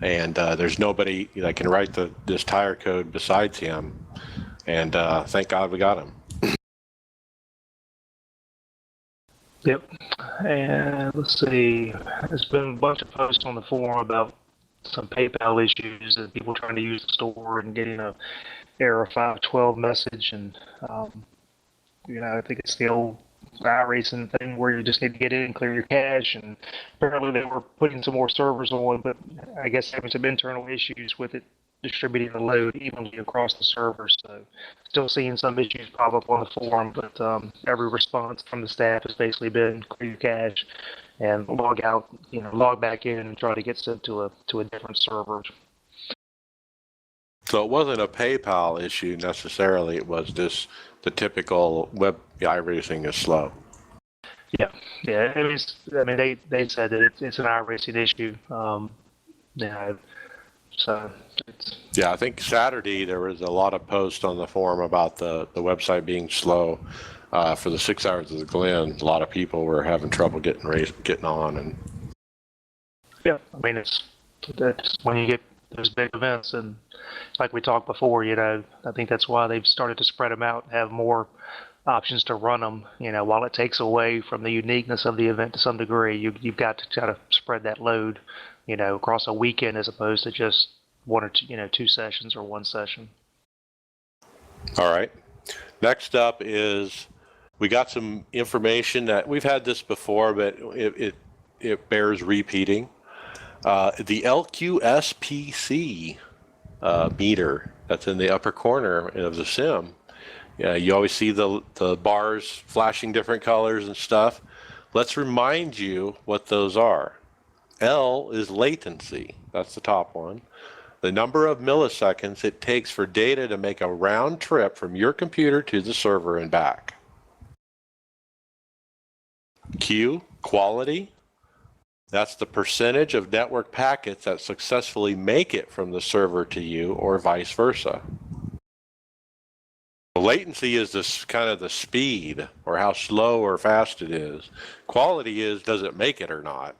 and there's nobody that can write this tire code besides him, and thank God we got him. Yep. And let's see, there's been a bunch of posts on the forum about some PayPal issues and people trying to use the store and getting a error 512 message, and I think it's the old iRacing thing where you just need to get in and clear your cache, and apparently they were putting some more servers on, but I guess having some internal issues with it distributing the load evenly across the server. So still seeing some issues pop up on the forum, but every response from the staff has basically been clear your cache and log out, log back in and try to get sent to a different server. So it wasn't a PayPal issue necessarily. It was just the typical web iRacing is slow. Yeah. I mean, they said that it's an iRacing issue. So it's... Yeah, I think Saturday there was a lot of posts on the forum about the website being slow for the 6 hours of the Glen. A lot of people were having trouble getting on, and yeah, I mean that's when you get those big events, and like we talked before, I think that's why they've started to spread them out and have more options to run them. While it takes away from the uniqueness of the event to some degree, you've got to try to spread that load, across a weekend as opposed to just one or two, 2 sessions or 1 session. All right. Next up is we got some information that we've had this before, but it bears repeating. The LQSPC meter that's in the upper corner of the sim. You always see the bars flashing different colors and stuff. Let's remind you what those are. L is latency. That's the top one. The number of milliseconds it takes for data to make a round trip from your computer to the server and back. Q, quality. That's the percentage of network packets that successfully make it from the server to you or vice versa. Latency is this kind of the speed or how slow or fast it is. Quality is, does it make it or not?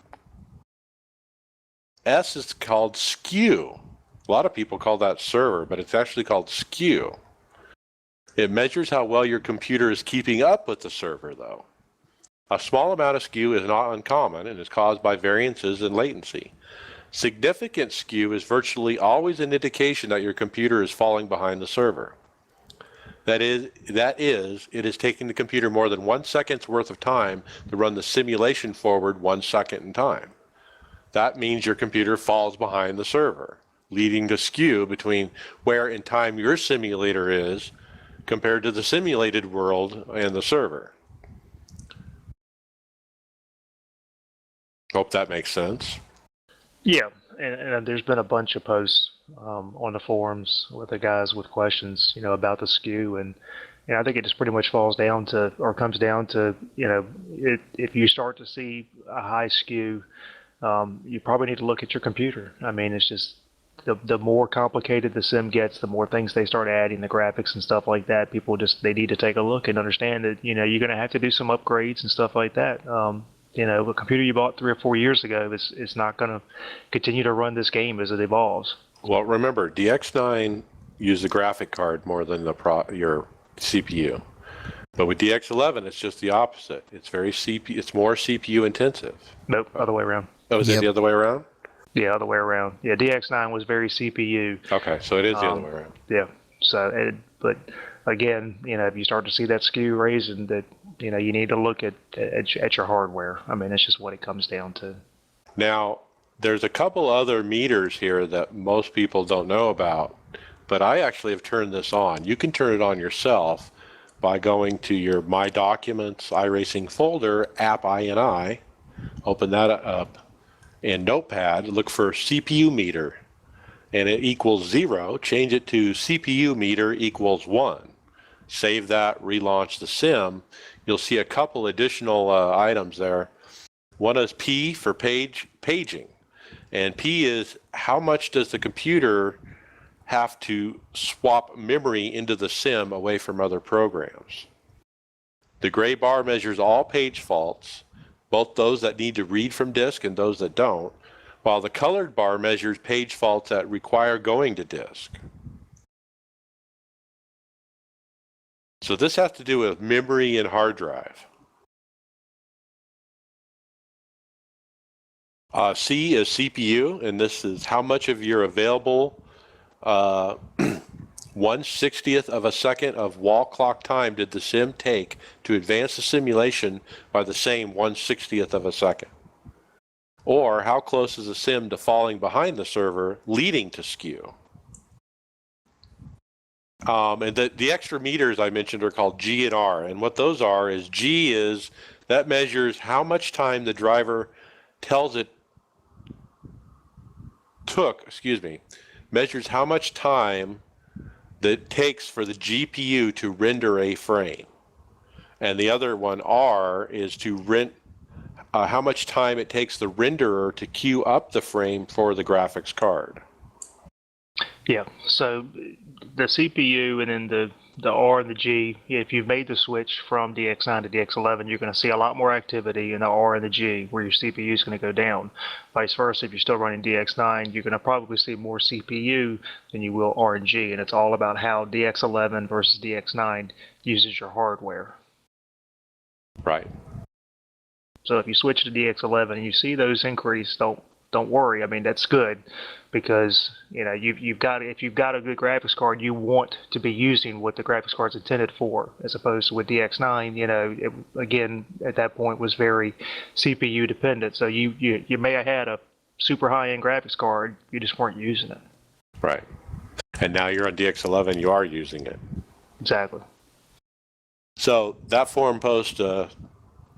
S is called skew. A lot of people call that server, but it's actually called skew. It measures how well your computer is keeping up with the server, though. A small amount of skew is not uncommon and is caused by variances in latency. Significant skew is virtually always an indication that your computer is falling behind the server. That is, it is taking the computer more than 1 second's worth of time to run the simulation forward 1 second in time. That means your computer falls behind the server, leading to skew between where in time your simulator is compared to the simulated world and the server. Hope that makes sense. Yeah, and there's been a bunch of posts on the forums with the guys with questions, about the skew, and I think it just pretty much falls down to, or comes down to, if you start to see a high skew, you probably need to look at your computer. I mean, it's just the more complicated the sim gets, the more things they start adding, the graphics and stuff like that. People they need to take a look and understand that, you're going to have to do some upgrades and stuff like that. A computer you bought 3 or 4 years ago is not going to continue to run this game as it evolves. Well, remember, DX9 used the graphic card more than your CPU. But with DX11, it's just the opposite. It's it's more CPU intensive. Nope, other way around. Oh, is it the other way around? Yeah, other way around. Yeah, DX9 was very CPU. Okay, so it is the other way around. Yeah. So, but again, if you start to see that skew raising, that you need to look at your hardware. I mean, it's just what it comes down to. Now, there's a couple other meters here that most people don't know about, but I actually have turned this on. You can turn it on yourself by going to your My Documents iRacing folder, app INI, open that up, in Notepad, look for CPU meter, and it equals 0. Change it to CPU meter equals 1. Save that, relaunch the sim. You'll see a couple additional items there. One is P for paging, and P is how much does the computer have to swap memory into the sim away from other programs. The gray bar measures all page faults, both those that need to read from disk and those that don't, while the colored bar measures page faults that require going to disk. So this has to do with memory and hard drive. C is CPU, and this is how much of your available 1/60th of a second of wall clock time did the sim take to advance the simulation by the same 1/60th of a second? Or how close is the sim to falling behind the server, leading to skew? And the extra meters I mentioned are called G and R, and what those are is G is that measures how much time the driver tells it measures how much time that it takes for the GPU to render a frame. And the other one, R, is to how much time it takes the renderer to queue up the frame for the graphics card. Yeah, so the CPU and then the R and the G, if you've made the switch from DX9 to DX11, you're going to see a lot more activity in the R and the G, where your CPU is going to go down. Vice versa, if you're still running DX9, you're going to probably see more CPU than you will R and G, and it's all about how DX11 versus DX9 uses your hardware. Right. So if you switch to DX11 and you see those increase, don't worry. I mean, that's good, because if you've got a good graphics card, you want to be using what the graphics card's intended for, as opposed to with DX9. It, again, at that point was very CPU dependent. So you may have had a super high-end graphics card, you just weren't using it. Right. And now you're on DX11, you are using it. Exactly. So that forum post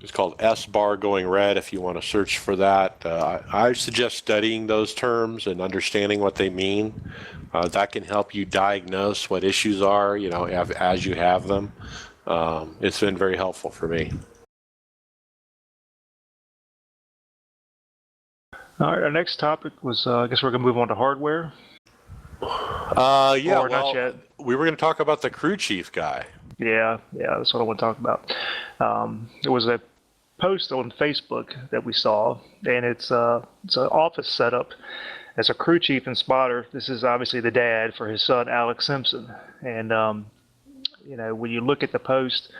is called S bar going red if you want to search for that. I suggest studying those terms and understanding what they mean. That can help you diagnose what issues are, as you have them. It's been very helpful for me. All right, our next topic was, I guess we're going to move on to hardware. Yeah, or not yet. We were going to talk about the crew chief guy. Yeah, that's what I want to talk about. It was a post on Facebook that we saw, and it's an office setup as a crew chief and spotter. This is obviously the dad for his son Alex Simpson, and when you look at the post,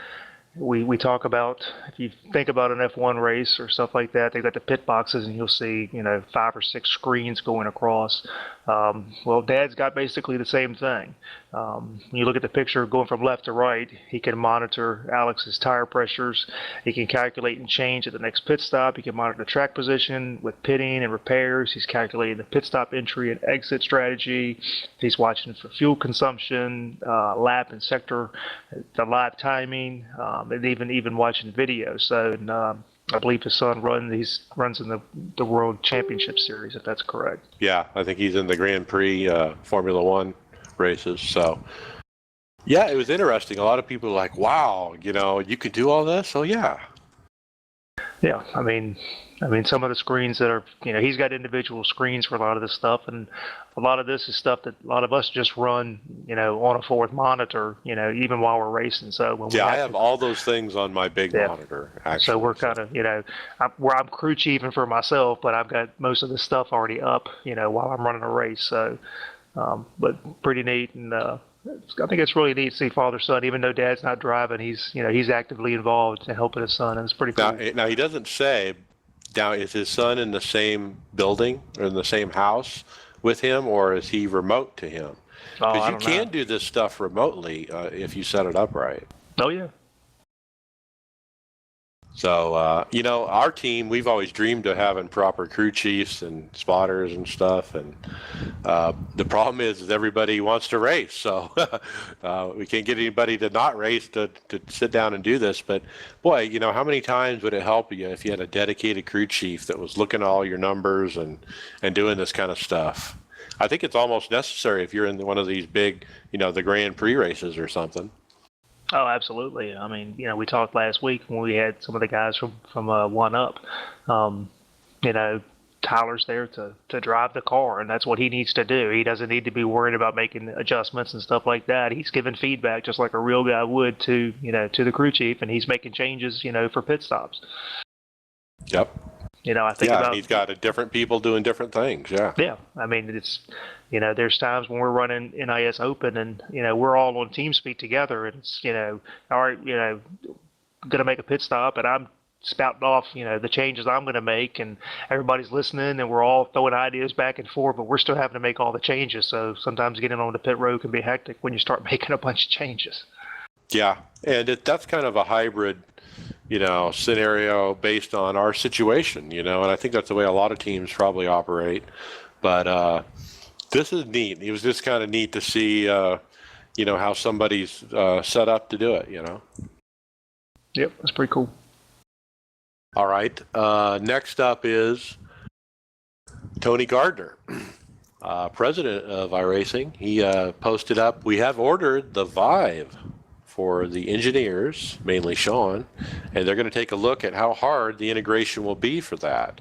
we talk about, if you think about an F1 race or stuff like that, they've got the pit boxes and you'll see, 5 or 6 screens going across. Well, Dad's got basically the same thing. When you look at the picture going from left to right, he can monitor Alex's tire pressures. He can calculate and change at the next pit stop. He can monitor track position with pitting and repairs. He's calculating the pit stop entry and exit strategy. He's watching for fuel consumption, lap and sector, the live timing, and even watching video. So, I believe his son runs in the World Championship Series, if that's correct. Yeah, I think he's in the Grand Prix Formula One races. So, yeah, it was interesting. A lot of people are like, wow, you could do all this? Oh, yeah. Yeah, I mean, some of the screens that are, he's got individual screens for a lot of this stuff, and a lot of this is stuff that a lot of us just run, on a fourth monitor, even while we're racing. So when I have all those things on my big monitor, actually. So we're kind of, I'm crew chiefing for myself, but I've got most of this stuff already up, while I'm running a race. So, but pretty neat, and I think it's really neat to see father-son, even though Dad's not driving, he's actively involved in helping his son, and it's pretty cool. Now he doesn't say. Now, is his son in the same building or in the same house with him, or is he remote to him? Because you can do this stuff remotely if you set it up right. Oh, yeah. So, our team, we've always dreamed of having proper crew chiefs and spotters and stuff. And the problem is everybody wants to race. So we can't get anybody to not race to sit down and do this. But, boy, how many times would it help you if you had a dedicated crew chief that was looking at all your numbers and doing this kind of stuff? I think it's almost necessary if you're in one of these big, the Grand Prix races or something. Oh, absolutely. I mean, we talked last week when we had some of the guys from One Up. Tyler's there to drive the car, and that's what he needs to do. He doesn't need to be worried about making adjustments and stuff like that. He's giving feedback just like a real guy would to the crew chief, and he's making changes, for pit stops. Yep. I think about, he's got different people doing different things. Yeah. Yeah. I mean, it's, there's times when we're running NIS Open and, we're all on TeamSpeak together, and it's, all right, going to make a pit stop, and I'm spouting off, the changes I'm going to make, and everybody's listening, and we're all throwing ideas back and forth, but we're still having to make all the changes. So sometimes getting on the pit road can be hectic when you start making a bunch of changes. Yeah. And that's kind of a hybrid scenario based on our situation, and I think that's the way a lot of teams probably operate. But this is neat. It was just kind of neat to see, how somebody's set up to do it, Yep, that's pretty cool. All right. Next up is Tony Gardner, president of iRacing. He posted up, we have ordered the Vive for the engineers, mainly Sean, and they're going to take a look at how hard the integration will be for that.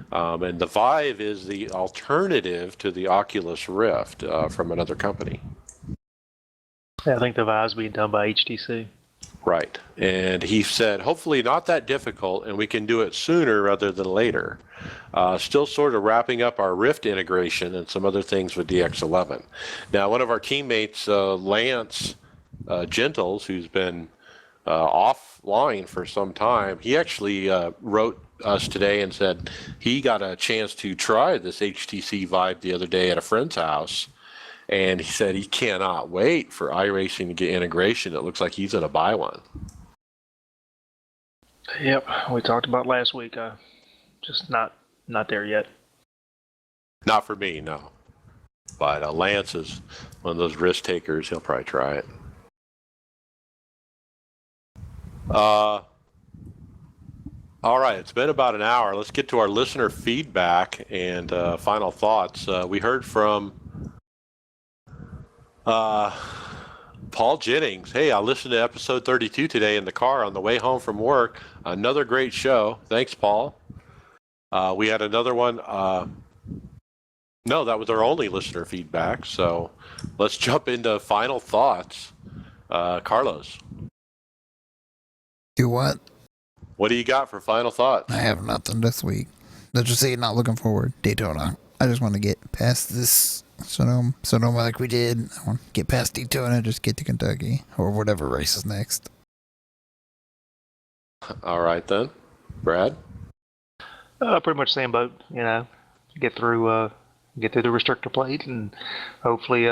And the Vive is the alternative to the Oculus Rift from another company. Yeah, I think the Vive's being done by HTC. Right. And he said, hopefully not that difficult, and we can do it sooner rather than later. Still sort of wrapping up our Rift integration and some other things with DX11. Now, one of our teammates, Lance Gentles, who's been offline for some time, he actually wrote us today and said he got a chance to try this HTC Vive the other day at a friend's house, and he said he cannot wait for iRacing to get integration. It looks like he's going to buy one. Yep, we talked about last week. Just not there yet. Not for me, no. But Lance is one of those risk takers. He'll probably try it. All right, it's been about an hour. Let's get to our listener feedback and final thoughts. We heard from Paul Jennings. Hey, I listened to episode 32 today in the car on the way home from work. Another great show. Thanks, Paul. We had another one. No, that was our only listener feedback. So let's jump into final thoughts. Carlos. Do what? what do you got for final thoughts? I have nothing this week. Let's just say not looking forward. Daytona. I just want to get past this Sonoma like we did. I want to get past Daytona, just get to Kentucky or whatever race is next. All right then, Brad. Pretty much same boat. Get through the restrictor plate and hopefully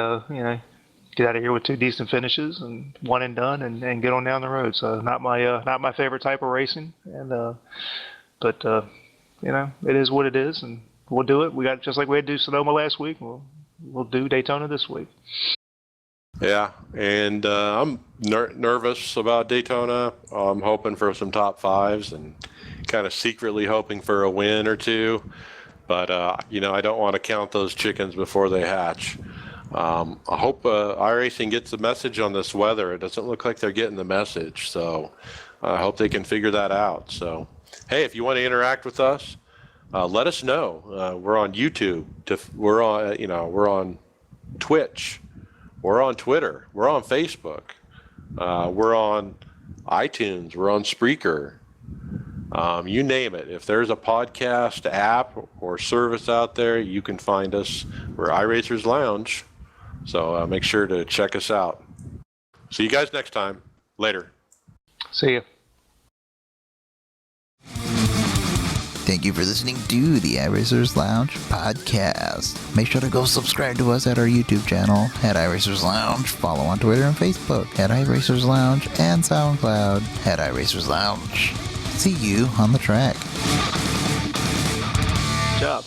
get out of here with 2 decent finishes and one and done and get on down the road. So not my favorite type of racing, but it is what it is, and we'll do it. We got just like we had to do Sonoma last week. We'll do Daytona this week. Yeah, and I'm nervous about Daytona. I'm hoping for some top 5s and kind of secretly hoping for a win or 2. But, I don't want to count those chickens before they hatch. I hope iRacing gets the message on this weather. It doesn't look like they're getting the message. So I hope they can figure that out. So, hey, if you want to interact with us, let us know. We're on YouTube. We're on Twitch. We're on Twitter. We're on Facebook. We're on iTunes. We're on Spreaker. You name it. If there's a podcast app or service out there, you can find us. We're iRacers Lounge. So make sure to check us out. See you guys next time. Later. See ya. Thank you for listening to the iRacers Lounge podcast. Make sure to go subscribe to us at our YouTube channel at iRacers Lounge. Follow on Twitter and Facebook at iRacers Lounge and SoundCloud at iRacers Lounge. See you on the track. Good job.